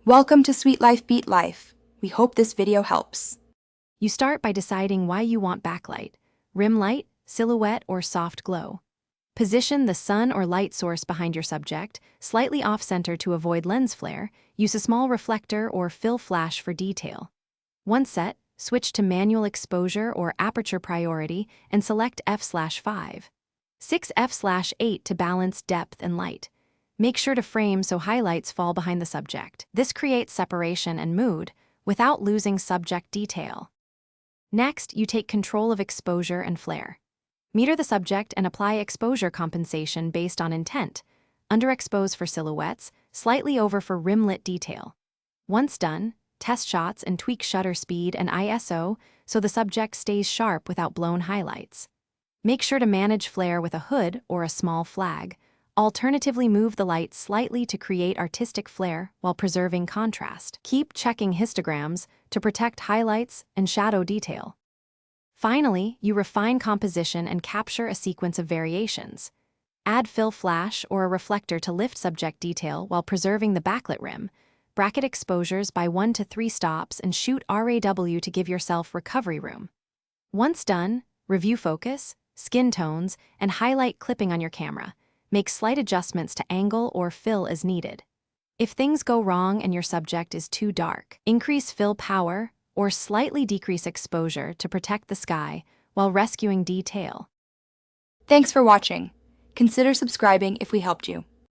Welcome to Sweet Life Beat Life. We hope this video helps. You start by deciding why you want backlight: rim light, silhouette, or soft glow. Position the sun or light source behind your subject, slightly off-center to avoid lens flare. Use a small reflector or fill flash for detail. Once set, switch to manual exposure or aperture priority and select f/5. 6 f/8 to balance depth and light. Make sure to frame so highlights fall behind the subject. This creates separation and mood without losing subject detail. Next, you take control of exposure and flare. Meter the subject and apply exposure compensation based on intent. Underexpose for silhouettes, slightly over for rim-lit detail. Once done, test shots and tweak shutter speed and ISO so the subject stays sharp without blown highlights. Make sure to manage flare with a hood or a small flag. Alternatively, move the light slightly to create artistic flair while preserving contrast. Keep checking histograms to protect highlights and shadow detail. Finally, you refine composition and capture a sequence of variations. Add fill flash or a reflector to lift subject detail while preserving the backlit rim. Bracket exposures by 1 to 3 stops and shoot RAW to give yourself recovery room. Once done, review focus, skin tones, and highlight clipping on your camera. Make slight adjustments to angle or fill as needed. If things go wrong and your subject is too dark, increase fill power or slightly decrease exposure to protect the sky while rescuing detail. Thanks for watching. Consider subscribing if we helped you.